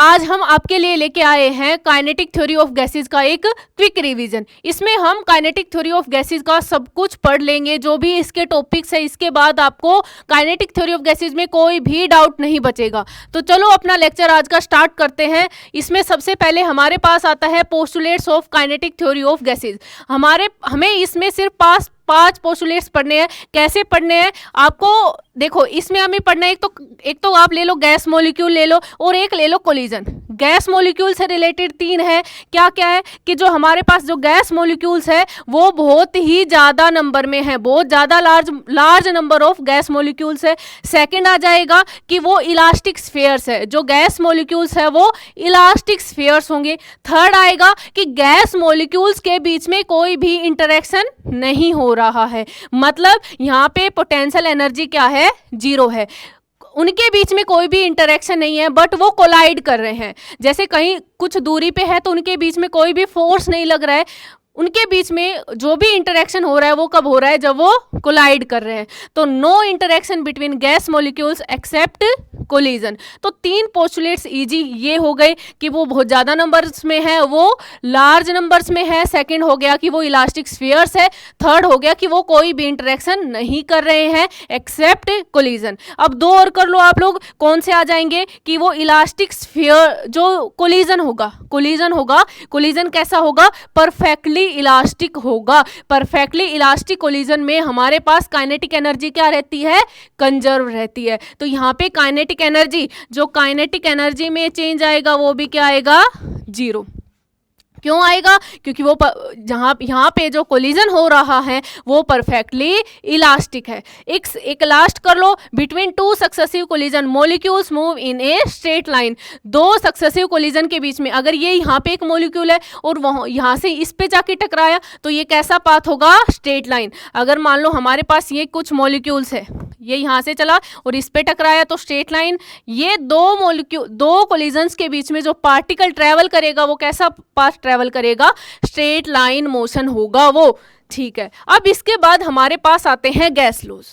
आज हम आपके लिए लेके आए हैं काइनेटिक थ्योरी ऑफ गैसेस का एक क्विक रिवीजन। इसमें हम काइनेटिक थ्योरी ऑफ गैसेस का सब कुछ पढ़ लेंगे, जो भी इसके टॉपिक्स है। इसके बाद आपको काइनेटिक थ्योरी ऑफ गैसेस में कोई भी डाउट नहीं बचेगा। तो चलो अपना लेक्चर आज का स्टार्ट करते हैं। इसमें सबसे पहले हमारे पास आता है postulates of kinetic theory of gases. हमें इसमें सिर्फ पांच पोस्टुलेट्स पढ़ने हैं। कैसे पढ़ने हैं आपको देखो, इसमें हमें पढ़ना है एक तो आप ले लो गैस मॉलिक्यूल ले लो, और एक ले लो कोलिजन। गैस मॉलिक्यूल से रिलेटेड तीन है। क्या क्या है कि जो हमारे पास जो गैस मॉलिक्यूल्स है वो बहुत ही ज़्यादा नंबर में है, बहुत ज़्यादा large number of gas molecules है। सेकंड आ जाएगा कि वो इलास्टिक स्फीयर्स है, जो गैस मॉलिक्यूल्स है वो इलास्टिक स्फीयर्स होंगे। थर्ड आएगा कि गैस मॉलिक्यूल्स के बीच में कोई भी इंटरेक्शन नहीं हो रहा है, मतलब यहाँ पे पोटेंशियल एनर्जी क्या है, जीरो है। उनके बीच में कोई भी इंटरेक्शन नहीं है, बट वो कोलाइड कर रहे हैं। जैसे कहीं कुछ दूरी पे है तो उनके बीच में कोई भी फोर्स नहीं लग रहा है। उनके बीच में जो भी इंटरेक्शन हो रहा है वो कब हो रहा है, जब वो कोलाइड कर रहे हैं। तो no interaction between gas molecules except collision. तो तीन पोस्टुलेट्स इजी ये हो गए कि वो बहुत ज़्यादा नंबर्स में है, वो लार्ज नंबर्स में है। सेकंड हो गया कि वो इलास्टिक स्फीयर्स है। थर्ड हो गया कि वो कोई भी इंटरेक्शन नहीं कर रहे हैं एक्सेप्ट कोलिजन। अब दो और कर लो आप लोग, कौन से आ जाएंगे कि वो इलास्टिक स्फीयर जो कोलिजन होगा, कोलिजन कैसा होगा, परफेक्टली इलास्टिक होगा। परफेक्टली इलास्टिक कोलिजन में हमारे पास काइनेटिक एनर्जी क्या रहती है, कंजर्व रहती है। तो यहाँ पे काइनेटिक एनर्जी, जो काइनेटिक एनर्जी में चेंज आएगा वो भी क्या आएगा, जीरो। क्यों आएगा, क्योंकि वो यहाँ पे जो कोलिजन हो रहा है वो परफेक्टली इलास्टिक है। एक लास्ट कर लो, between two successive collision molecules move in a straight line. दो सक्सेसिव कोलिजन के बीच में अगर ये यहाँ पे एक मॉलिक्यूल है और वहाँ यहाँ से इस पे जाके टकराया तो ये कैसा पाथ होगा, स्ट्रेट लाइन। अगर मान लो हमारे पास ये कुछ मॉलिक्यूल्स है, ये यहाँ से चला और इस पे टकराया तो स्ट्रेट लाइन। ये दो कोलिजन्स के बीच में जो पार्टिकल ट्रेवल करेगा वो कैसा पाथ ट्रेवल करेगा, स्ट्रेट लाइन मोशन होगा वो। ठीक है, अब इसके बाद हमारे पास आते हैं गैस लॉज।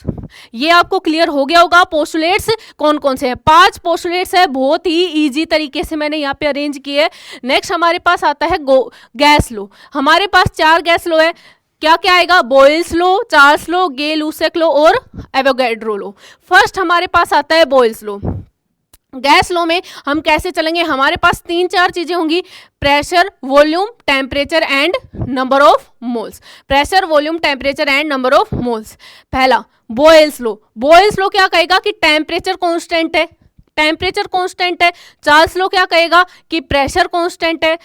ये आपको क्लियर हो गया होगा। पोस्टुलेट्स कौन कौन से हैं, 5 पोस्टुलेट्स है, बहुत ही इजी तरीके से मैंने यहाँ पे अरेंज किए है। नेक्स्ट हमारे पास आता है गैस लॉ। हमारे पास 4 गैस लॉ है। क्या क्या आएगा, Boyle's law, Charles law, Gay Lussac law और एवोगैड्रो लॉ। फर्स्ट हमारे पास आता है बॉयल्स लॉ। गैस लॉ में हम कैसे चलेंगे, हमारे पास 3-4 चीजें होंगी, pressure, volume, temperature and number of moles. Pressure, volume, temperature and number of moles. पहला बॉयल्स लॉ। बॉयल्स लॉ क्या कहेगा कि टेम्परेचर कांस्टेंट है, टेम्परेचर कांस्टेंट है। चार्ल्स लॉ क्या कहेगा कि प्रेशर कांस्टेंट है।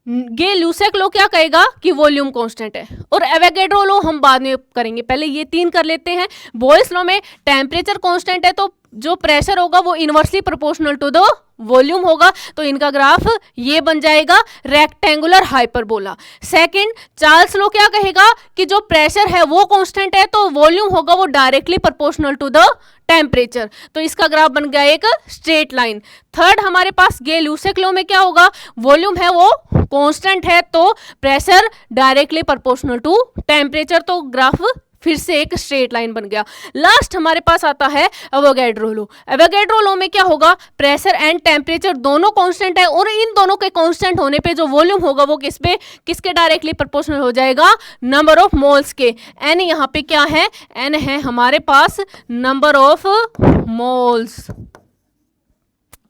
गे-लुसेक लॉ क्या कहेगा कि वॉल्यूम कांस्टेंट है। और एवोगैड्रो लॉ हम बाद में करेंगे, पहले ये 3 कर लेते हैं। बॉयल्स लॉ में टेम्परेचर कांस्टेंट है तो जो प्रेशर होगा वो inversely proportional to the volume होगा, तो इनका ग्राफ ये बन जाएगा rectangular hyperbola. Second, Charles law क्या कहेगा कि जो प्रेशर है वो कांस्टेंट है तो वॉल्यूम होगा वो directly proportional to the temperature, तो इसका ग्राफ बन गया एक स्ट्रेट लाइन। थर्ड हमारे पास गे-लुसेक लॉ में क्या होगा, वॉल्यूम है वो कांस्टेंट है तो pressure directly proportional to temperature, तो ग्राफ फिर से एक स्ट्रेट लाइन बन गया। लास्ट हमारे पास आता है एवोगैड्रो लॉ। एवोगैड्रो लॉ में क्या होगा, प्रेशर एंड टेम्परेचर दोनों कांस्टेंट है और इन दोनों के कांस्टेंट होने पे जो वॉल्यूम होगा वो किसके डायरेक्टली प्रोपोर्शनल हो जाएगा, नंबर ऑफ मोल्स के। एन यहाँ पे क्या है, एन है हमारे पास नंबर ऑफ मोल्स।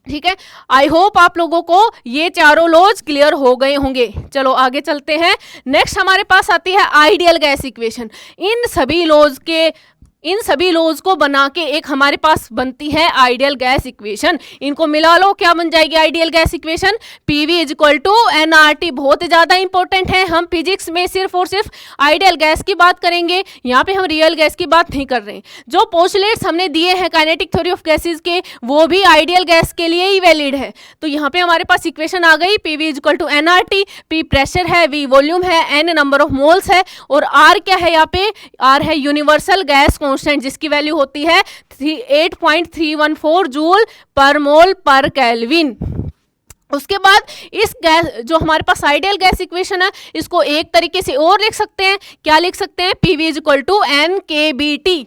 ठीक है, आई होप आप लोगों को ये चारों लॉज क्लियर हो गए होंगे। चलो आगे चलते हैं। नेक्स्ट हमारे पास आती है आइडियल गैस इक्वेशन। इन सभी लॉज को बना के एक हमारे पास बनती है आइडियल गैस इक्वेशन। इनको मिला लो, क्या बन जाएगी ideal gas equation, PV = nRT। बहुत ज़्यादा इंपॉर्टेंट है, हम फिजिक्स में सिर्फ और सिर्फ आइडियल गैस की बात करेंगे, यहाँ पे हम रियल गैस की बात नहीं कर रहे हैं। जो पोस्टुलेट्स हमने दिए हैं काइनेटिक थ्योरी ऑफ गैसेस के वो भी आइडियल गैस के लिए ही वैलिड है। तो यहाँ पे हमारे पास इक्वेशन आ गई, PV = nRT। P प्रेशर है, V वॉल्यूम है, N नंबर ऑफ मोल्स है और R क्या है, यहाँ पे R है यूनिवर्सल गैस कांस्टेंट, जिसकी वैल्यू होती है 8.314 जूल पर मोल पर केल्विन। उसके बाद इस गैस जो हमारे पास आइडियल गैस इक्वेशन है, इसको एक तरीके से और लिख सकते हैं। क्या लिख सकते हैं? PV is equal to NKBT।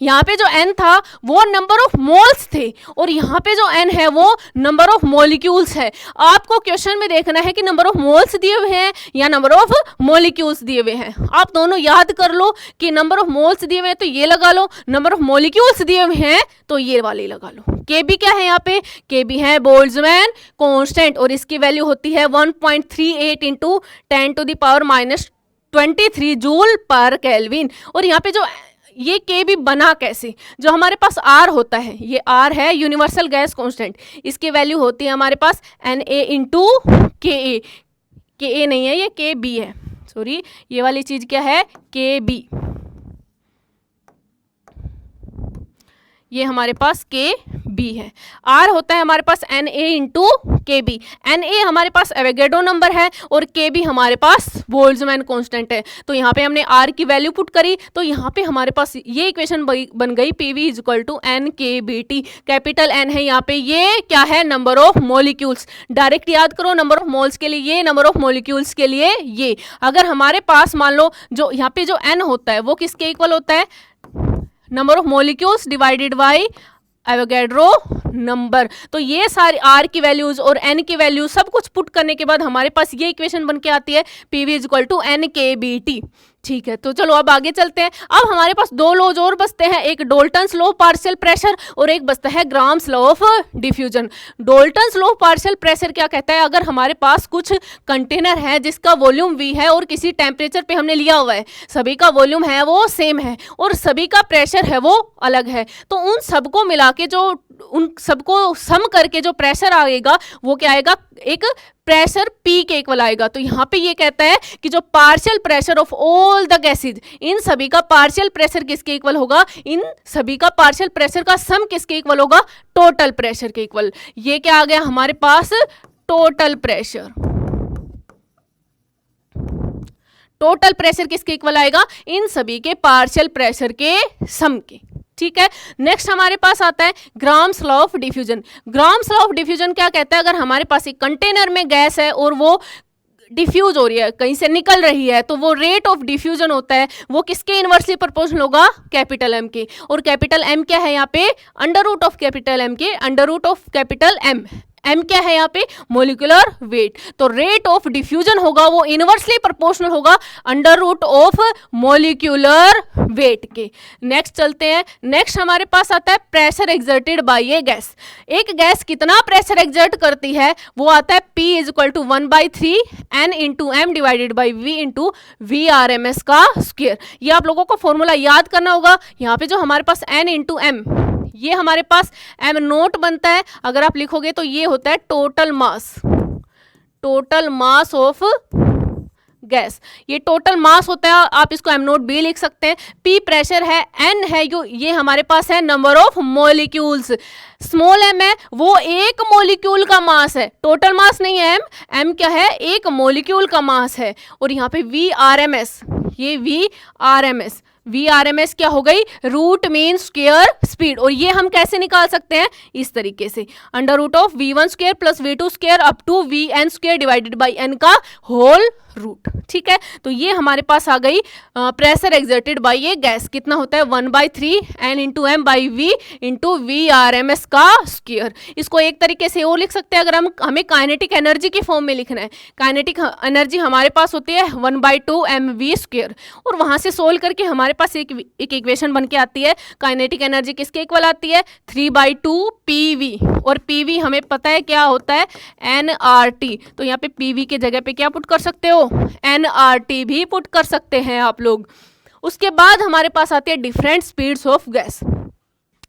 यहाँ पे जो n था वो नंबर ऑफ मोल्स थे और यहाँ पे जो n है वो नंबर ऑफ मॉलिक्यूल्स है। आपको क्वेश्चन में देखना है कि नंबर ऑफ मोल्स दिए हुए हैं या नंबर ऑफ मॉलिक्यूल्स दिए हुए हैं। आप दोनों याद कर लो कि नंबर ऑफ मोल्स दिए हुए हैं तो ये लगा लो, नंबर ऑफ मॉलिक्यूल्स दिए हुए हैं तो ये वाले लगा लो। Kb क्या है यहाँ पे? Kb है बोल्ट्जमैन कांस्टेंट और इसकी वैल्यू होती है 1.38 इंटू 10⁻23 जूल पर केल्विन। और यहाँ पे जो ये Kb बना कैसे? जो हमारे पास R होता है, ये R है यूनिवर्सल गैस कांस्टेंट, इसकी वैल्यू होती है हमारे पास Na इंटू Ka। Ka नहीं है, ये Kb है, सॉरी ये वाली चीज क्या है? Kb। ये हमारे पास Kb है। R होता है हमारे पास Na इंटू Kb। Na हमारे पास एवोगैड्रो नंबर है और Kb हमारे पास बोल्ट्जमैन कांस्टेंट है। तो यहाँ पे हमने R की वैल्यू पुट करी तो यहाँ पे हमारे पास ये इक्वेशन बन गई PV is equal to NKBT। Capital N है यहाँ पे, ये क्या है? Number of molecules. डायरेक्ट याद करो, नंबर ऑफ मोल्स के लिए ये, नंबर ऑफ मॉलिक्यूल्स के लिए ये। अगर हमारे पास मान लो जो यहाँ पे जो N होता है वो किसके इक्वल होता है? Number of molecules divided by Avogadro number. तो ये सारी R की वैल्यूज और N की वैल्यूज सब कुछ पुट करने के बाद हमारे पास ये इक्वेशन बन के आती है PV is equal to NKBT। ठीक है, तो चलो अब आगे चलते हैं। अब हमारे पास दो लॉज और बचते हैं, एक डोल्टन्स लॉ पार्शियल प्रेशर और एक बचता है Graham's law of diffusion. Dalton's law partial pressure क्या कहता है? अगर हमारे पास कुछ कंटेनर है जिसका वॉल्यूम V है और किसी टेम्परेचर पे हमने लिया हुआ है, सभी का वॉल्यूम है वो सेम है और सभी का प्रेशर है वो अलग है, तो उन सबको मिला के जो उन सबको सम करके जो प्रेशर आएगा वो क्या आएगा? एक प्रेशर P के इक्वल आएगा। तो यहाँ पे ये कहता है कि जो partial pressure of all the gases, इन सभी का पार्शियल प्रेशर किसके इक्वल होगा? इन सभी का पार्शियल प्रेशर का सम किसके इक्वल होगा? टोटल प्रेशर के इक्वल। ये क्या आ गया हमारे पास? Total pressure. टोटल प्रेशर किसके इक्वल आएगा? इन सभी के पार्शियल प्रेशर के सम के। ठीक है, नेक्स्ट हमारे पास आता है Graham's law of diffusion. Grams law of diffusion क्या कहता है? अगर हमारे पास एक कंटेनर में गैस है और वो डिफ्यूज हो रही है, कहीं से निकल रही है, तो वो रेट ऑफ डिफ्यूजन होता है वो किसके इनवर्सली प्रोपोर्शनल होगा? कैपिटल M के। और कैपिटल M क्या है यहाँ पे? Under root of capital M के under root of capital M। M क्या है यहाँ पे? Molecular weight. तो रेट ऑफ डिफ्यूजन होगा वो इनवर्सली प्रोपोर्शनल होगा under root of molecular weight के। नेक्स्ट चलते हैं। नेक्स्ट हमारे पास आता है pressure exerted by a gas. एक गैस कितना प्रेशर एक्सर्ट करती है वो आता है P is equal to 1/3 N into M divided by V into VRMS का स्क्वायर। ये आप लोगों को फॉर्मूला याद करना होगा। यहाँ पे जो हमारे पास N इंटू M, ये हमारे पास M नोट बनता है, अगर आप लिखोगे तो ये होता है total mass. Total mass of gas, ये टोटल मास होता है, आप इसको M नोट भी लिख सकते हैं। P प्रेशर है, N है ये हमारे पास है number of molecules. Small m है वो एक मॉलिक्यूल का मास है, टोटल मास नहीं है m क्या है? एक मॉलिक्यूल का मास है। और यहाँ पे VRMS, ये VRMS, VRMS क्या हो गई? Root mean square speed. और ये हम कैसे निकाल सकते हैं? इस तरीके से, under root of V1 square plus V2 square up to VN square divided by N का होल रूट। ठीक है, तो ये हमारे पास आ गई प्रेशर एक्सर्टेड बाय ये गैस। कितना होता है? 1/3 N into M by V into VRMS का स्क्वायर। इसको एक तरीके से और लिख सकते हैं, अगर हमें काइनेटिक एनर्जी की फॉर्म में लिखना है। काइनेटिक एनर्जी हमारे पास होती है 1/2 mv स्क्वायर, और वहां से सोल्व करके हमारे पास एक इक्वेशन बन के आती है। काइनेटिक एनर्जी किसके इक्वल आती है? 3/2 PV, और PV हमें पता है क्या होता है? nRT। तो यहाँ पे PV के जगह पे क्या पुट कर सकते हो? nRT भी पुट कर सकते हैं आप लोग। उसके बाद हमारे पास आती है डिफरेंट स्पीड्स ऑफ गैस।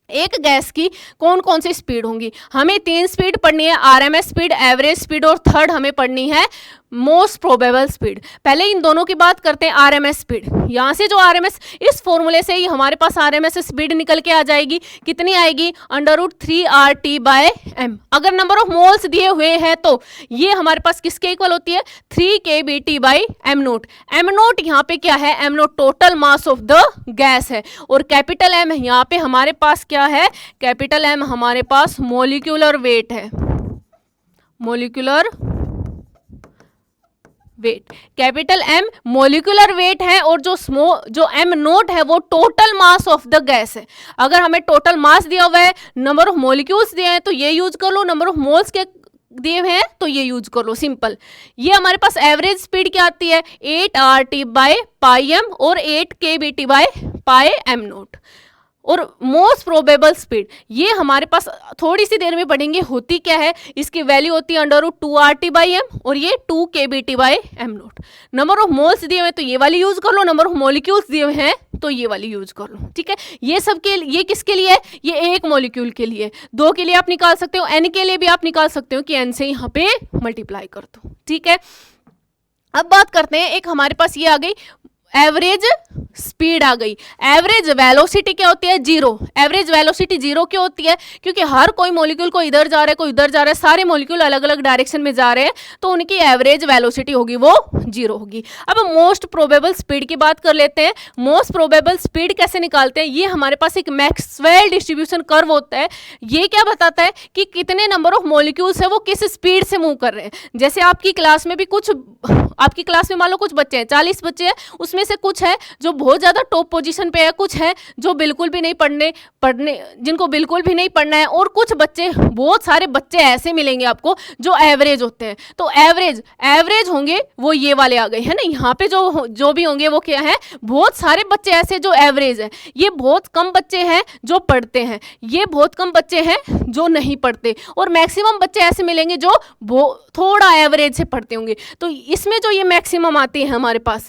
एक गैस की कौन कौन सी स्पीड होंगी? हमें 3 स्पीड पढ़नी है, RMS स्पीड, एवरेज स्पीड और थर्ड हमें पढ़नी है मोस्ट प्रोबेबल स्पीड। पहले इन दोनों की बात करते हैं। RMS स्पीड, यहाँ से जो RMS, इस फॉर्मूले से ही हमारे पास RMS स्पीड निकल के आ जाएगी। कितनी आएगी? Under root 3RT by M। अगर नंबर ऑफ मोल्स दिए हुए हैं तो ये हमारे पास किसके इक्वल होती है? 3kBT by M note. M note यहाँ पे क्या है? M note total mass of the gas है, और कैपिटल M यहाँ पे हमारे पास क्या है? कैपिटल M हमारे पास मोलिकुलर वेट है। Molecular weight, capital M molecular weight है और जो M नोट है वो total mass of the gas है। अगर हमें टोटल मास दिया हुआ है, नंबर ऑफ मोलिक्यूल्स दिए हैं तो ये यूज कर लो, नंबर ऑफ मोल्स के दिए हुए हैं तो ये यूज कर लो, सिंपल। ये हमारे पास एवरेज स्पीड क्या आती है 8RT/πm और 8kBT/πm नोट। और मोस्ट प्रोबेबल स्पीड ये हमारे पास थोड़ी सी देर में पढ़ेंगे होती क्या है, इसकी वैल्यू होती है √2RT/m और ये 2kBT/m note. Number of moles दिए हुए हैं तो ये वाली यूज कर लो, नंबर ऑफ मॉलिक्यूल्स दिए हुए हैं तो ये वाली यूज कर लो, ठीक है। ये सब के ये किसके लिए है, ये एक मॉलिक्यूल के लिए, दो के लिए आप निकाल सकते हो, n के लिए भी आप निकाल सकते हो कि n से यहाँ पे मल्टीप्लाई कर दो, ठीक है। अब बात करते हैं, एक हमारे पास ये आ गई एवरेज स्पीड आ गई। एवरेज वेलोसिटी क्या होती है, जीरो। एवरेज वेलोसिटी जीरो क्यों होती है, क्योंकि हर कोई मॉलिक्यूल को इधर जा रहा है, कोई इधर जा रहा है, सारे मॉलिक्यूल अलग अलग डायरेक्शन में जा रहे हैं, तो उनकी एवरेज वेलोसिटी होगी वो जीरो होगी। अब मोस्ट प्रोबेबल स्पीड की बात कर लेते हैं। मोस्ट प्रोबेबल स्पीड कैसे निकालते हैं, ये हमारे पास एक मैक्सवेल डिस्ट्रीब्यूशन कर्व होता है। ये क्या बताता है कि कितने नंबर ऑफ मॉलिक्यूल्स है वो किस स्पीड से मूव कर रहे हैं। जैसे आपकी क्लास में भी आपकी क्लास में मान लो कुछ बच्चे हैं, 40 बच्चे हैं, उसमें से कुछ है जो बहुत ज़्यादा टॉप पोजीशन पे है, कुछ है जो बिल्कुल भी नहीं जिनको बिल्कुल भी नहीं पढ़ना है, और कुछ बच्चे, बहुत सारे बच्चे ऐसे मिलेंगे आपको जो एवरेज होते हैं। तो एवरेज होंगे वो ये वाले आ गए, है ना। यहाँ पे जो भी होंगे वो क्या है, बहुत सारे बच्चे ऐसे जो एवरेज है। ये बहुत कम बच्चे हैं जो पढ़ते हैं, ये बहुत कम बच्चे हैं जो नहीं पढ़ते, और मैक्सिमम बच्चे ऐसे मिलेंगे जो थोड़ा एवरेज से पढ़ते होंगे। तो इसमें जो ये मैक्सिमम आती है हमारे पास,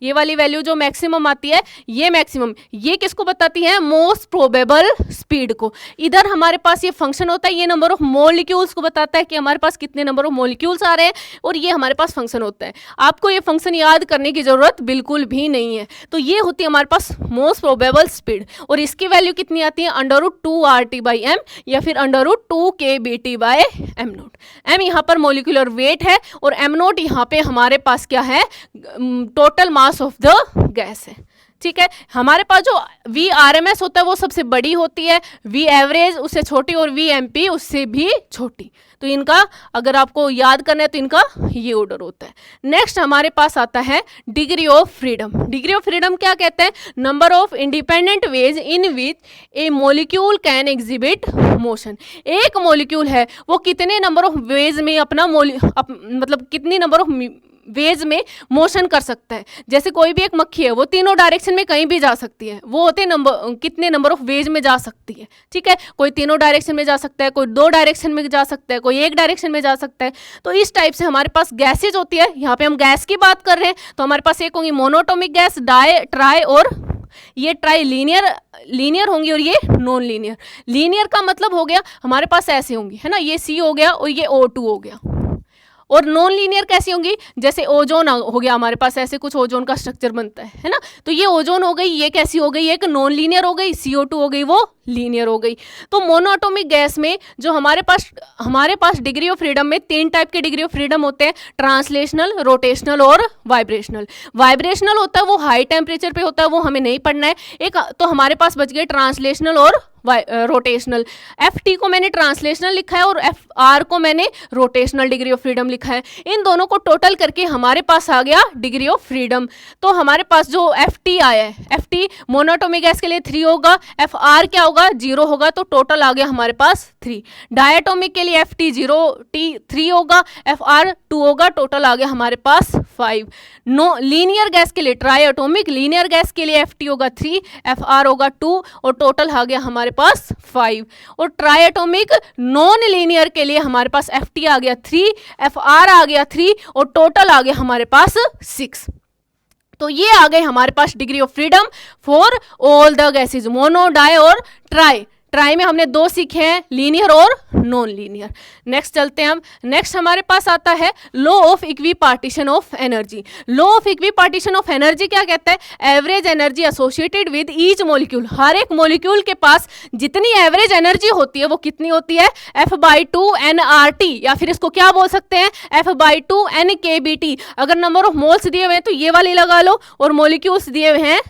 ये वाली वैल्यू जो मैक्सिमम आती है, ये मैक्सिमम ये किसको बताती है, मोस्ट प्रोबेबल स्पीड को। इधर हमारे पास ये फंक्शन होता है, ये नंबर ऑफ मॉलिक्यूल्स को बताता है कि हमारे पास कितने नंबर ऑफ मॉलिक्यूल्स आ रहे हैं, और ये हमारे पास फंक्शन होता है। आपको ये फंक्शन याद करने की जरूरत बिल्कुल भी नहीं है। तो ये होती है हमारे पास मोस्ट प्रोबेबल स्पीड, और इसकी वैल्यू कितनी आती है, √2RT/m या फिर √2kBT/m नोट। m यहाँ पर मॉलिक्यूलर वेट है और m नोट यहाँ पे हमारे पास क्या है, total mass of the gas है, ठीक है। हमारे पास जो VRMS होता है वो सबसे बड़ी होती है, V एवरेज उससे छोटी और VMP उससे भी छोटी। तो इनका अगर आपको याद करना है तो इनका ये ऑर्डर होता है। नेक्स्ट हमारे पास आता है degree of freedom. Degree of freedom क्या कहते हैं, number of independent ways in which A molecule can exhibit motion. एक मॉलिक्यूल है वो कितने नंबर ऑफ वेज में अपना मतलब कितनी नंबर ऑफ वेज में मोशन कर सकता है। जैसे कोई भी एक मक्खी है वो तीनों डायरेक्शन में कहीं भी जा सकती है, वो होते कितने नंबर ऑफ वेज में जा सकती है, ठीक है। कोई तीनों डायरेक्शन में जा सकता है, कोई 2 डायरेक्शन में जा सकता है, कोई 1 डायरेक्शन में जा सकता है। तो इस टाइप से हमारे पास गैसेज होती है। यहाँ पे हम गैस की बात कर रहे हैं तो हमारे पास एक होंगी मोनोटोमिक गैस, ट्राई, और ये ट्राई लीनियर होंगी और ये नॉन लीनियर। लीनियर का मतलब हो गया हमारे पास ऐसे होंगी, है ना, ये C हो गया और ये O2 हो गया। और नॉन लीनियर कैसी होंगी, जैसे ओजोन हो गया, हमारे पास ऐसे कुछ ओजोन का स्ट्रक्चर बनता है ना। तो ये ओजोन हो गई, ये कैसी हो गई, एक नॉन लीनियर हो गई, CO2 हो गई, वो लीनियर हो गई। तो मोनोएटॉमिक गैस में जो हमारे पास डिग्री ऑफ फ्रीडम में 3 टाइप के डिग्री ऑफ फ्रीडम होते हैं, ट्रांसलेशनल, रोटेशनल और वाइब्रेशनल। वाइब्रेशनल होता है वो हाई टेम्परेचर पे होता है, वो हमें नहीं पढ़ना है। एक तो हमारे पास बच गए ट्रांसलेशनल और रोटेशनल। FT को मैंने ट्रांसलेशनल लिखा है और FR को मैंने रोटेशनल डिग्री ऑफ फ्रीडम लिखा है। इन दोनों को टोटल करके हमारे पास आ गया डिग्री ऑफ फ्रीडम। तो हमारे पास जो FT आया है, FT मोनोएटॉमिक गैस के लिए 3 होगा, FR क्या होगा, 0 होगा, तो टोटल आ गया हमारे पास 3। डायटोमिक के लिए FT 3 होगा, FR 2 होगा, टोटल आ गया हमारे पास 5। नो लीनियर गैस के लिए ट्राइएटॉमिक लीनियर गैस के लिए FT होगा 3, FR होगा 2 और टोटल आ गया हमारे पास 5। और ट्राइएटॉमिक नॉन लीनियर के लिए हमारे पास FT आ गया 3, FR आ गया 3 और टोटल आ गया हमारे पास 6। तो ये आ गए हमारे पास degree of freedom for all the gases, mono, di और ट्राई। ट्राई में हमने 2 सीखे हैं, लीनियर और नॉन लीनियर। नेक्स्ट चलते हैं हम। नेक्स्ट हमारे पास आता है law of equipartition of energy. Law of equipartition of energy क्या कहता है, average energy associated with each molecule. हर एक मॉलिक्यूल के पास जितनी एवरेज एनर्जी होती है वो कितनी होती है, F/2 nRT, या फिर इसको क्या बोल सकते हैं, F/2 nKBT। अगर नंबर ऑफ मोल्स दिए हुए हैं तो ये वाली लगा लो, और मॉलिक्यूल्स दिए हुए हैं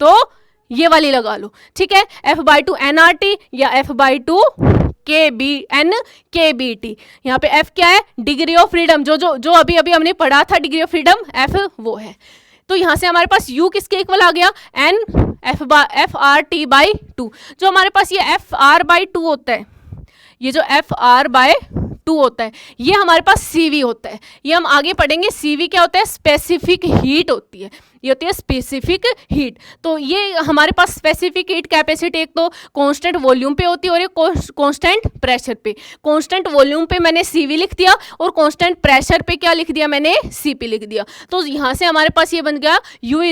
तो ये वाली लगा लो, ठीक है। F/2 nRT या F/2 KBT। यहाँ पे F क्या है, डिग्री ऑफ फ्रीडम, जो अभी अभी हमने पढ़ा था डिग्री ऑफ फ्रीडम, F वो है। तो यहाँ से हमारे पास U किसके इक्वल आ गया, N FRT बाई 2। जो हमारे पास ये FR/2 होता है, ये जो FR/2 होता है, ये हमारे पास CV होता है। ये हम आगे पढ़ेंगे। CV क्या होता है, स्पेसिफिक हीट होती है, ये होती है स्पेसिफिक हीट। तो ये हमारे पास स्पेसिफिक हीट कैपेसिटी एक तो कांस्टेंट वॉल्यूम पे होती है और एक कांस्टेंट प्रेशर पे। कांस्टेंट वॉल्यूम पे मैंने CV लिख दिया और कांस्टेंट प्रेशर पे क्या लिख दिया, मैंने CP लिख दिया। तो यहाँ से हमारे पास ये बन गया U =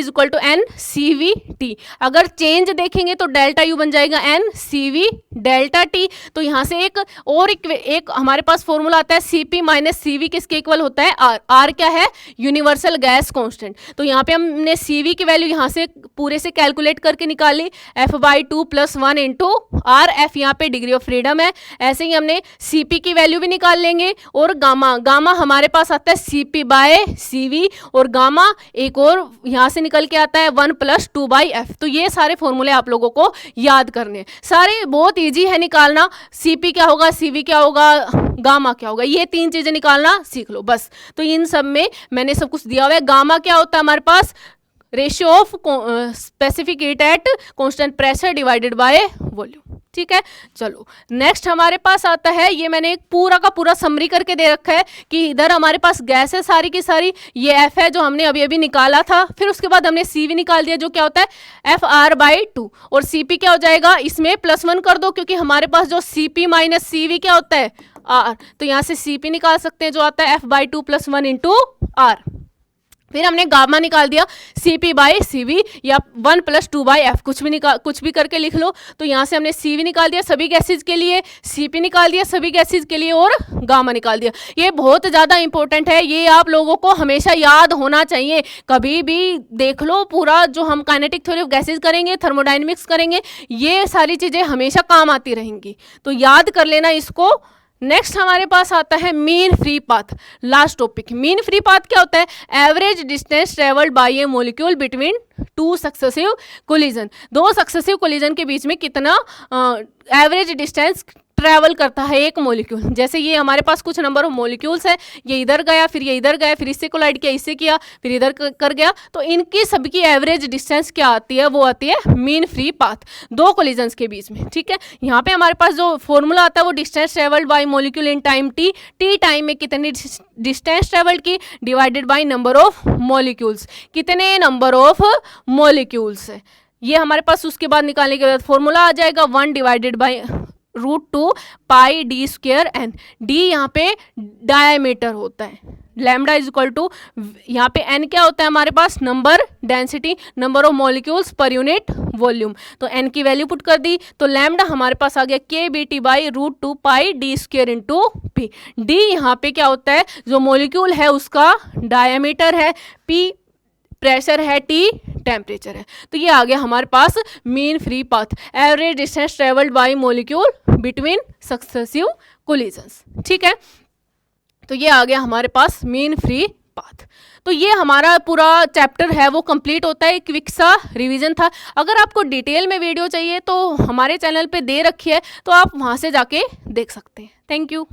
NCVT। अगर चेंज देखेंगे तो डेल्टा U बन जाएगा NCV डेल्टा T। तो यहाँ से एक हमारे पास फॉर्मूला आता है CP - CV किसके इक्वल होता है, R क्या है, यूनिवर्सल गैस कांस्टेंट। तो यहाँ पे हमने CV की वैल्यू यहाँ से पूरे से कैलकुलेट करके निकाली, F/2 + 1 × R। F यहाँ पे डिग्री ऑफ फ्रीडम है। ऐसे ही हमने CP की वैल्यू भी निकाल लेंगे। और गामा हमारे पास आता है CP/CV, और गामा एक और यहाँ से निकल के आता है 1 + 2/F। तो ये सारे फॉर्मूले आप लोगों को याद करने, सारे बहुत ईजी है निकालना। CP क्या होगा, CV क्या होगा, गामा क्या होगा, ये 3 चीजें निकालना सीख लो बस। तो इन सब में मैंने सब कुछ दिया हुआ है। गामा क्या होता है हमारे पास, ratio of specific heat at constant pressure divided by volume. ठीक है, चलो नेक्स्ट हमारे पास आता है, ये मैंने एक पूरा का पूरा समरी करके दे रखा है कि इधर हमारे पास गैस है सारी की सारी, ये F है जो हमने अभी अभी निकाला था, फिर उसके बाद हमने CV निकाल दिया जो क्या होता है FR/2, और CP क्या हो जाएगा, इसमें +1 कर दो क्योंकि हमारे पास जो CP - CV क्या होता है R। तो यहाँ से CP निकाल सकते हैं जो आता है F/2 + 1 × R। फिर हमने गामा निकाल दिया CP/CV या 1 + 2/F, कुछ भी करके लिख लो। तो यहाँ से हमने CV निकाल दिया सभी गैसेज के लिए, CP निकाल दिया सभी गैसेज के लिए, और गामा निकाल दिया। ये बहुत ज़्यादा इंपॉर्टेंट है, ये आप लोगों को हमेशा याद होना चाहिए। कभी भी देख लो पूरा जो हम काइनेटिक थ्योरी ऑफ गैसेज करेंगे, थर्मोडायनेमिक्स करेंगे, ये सारी चीज़ें हमेशा काम आती रहेंगी, तो याद कर लेना इसको। नेक्स्ट हमारे पास आता है mean free path, last topic. Mean free path क्या होता है, एवरेज डिस्टेंस ट्रेवल्ड बाय ए molecule between 2 successive collision. 2 successive collision के बीच में कितना एवरेज डिस्टेंस ट्रैवल करता है एक मॉलिक्यूल। जैसे ये हमारे पास कुछ नंबर ऑफ मॉलिक्यूल्स है, ये इधर गया, फिर ये इधर गया, फिर इससे कोलाइड किया, इससे किया, फिर इधर कर गया, तो इनकी सबकी एवरेज डिस्टेंस क्या आती है, वो आती है मीन फ्री पाथ 2 कोलिजन्स के बीच में। ठीक है, यहाँ पे हमारे पास जो फॉर्मूला आता है वो distance travelled by molecule in time T time में कितनी डिस्टेंस ट्रेवल्ड की divided by number of molecules, कितने नंबर ऑफ मॉलिक्यूल्स है ये हमारे पास। उसके बाद निकालने के बाद फॉर्मूला आ जाएगा 1 divided by √2 πd² n। d यहाँ पे डायमीटर होता है, लैम्डा = यहाँ पे n क्या होता है हमारे पास, number density, number of molecules per unit volume. तो n की वैल्यू पुट कर दी, तो लैम्डा हमारे पास आ गया KBT/√2 πd² × P। d यहाँ पे क्या होता है, जो मॉलिक्यूल है उसका डायमीटर है, P प्रेशर है, T टेम्परेचर है। तो ये आ गया हमारे पास mean free path, average distance travelled by molecule between successive collisions. ठीक है, तो ये आ गया हमारे पास मीन फ्री पाथ। तो ये हमारा पूरा चैप्टर है वो कंप्लीट होता है, क्विक सा रिवीजन था। अगर आपको डिटेल में वीडियो चाहिए तो हमारे चैनल पे दे रखी है, तो आप वहाँ से जाके देख सकते हैं। Thank you.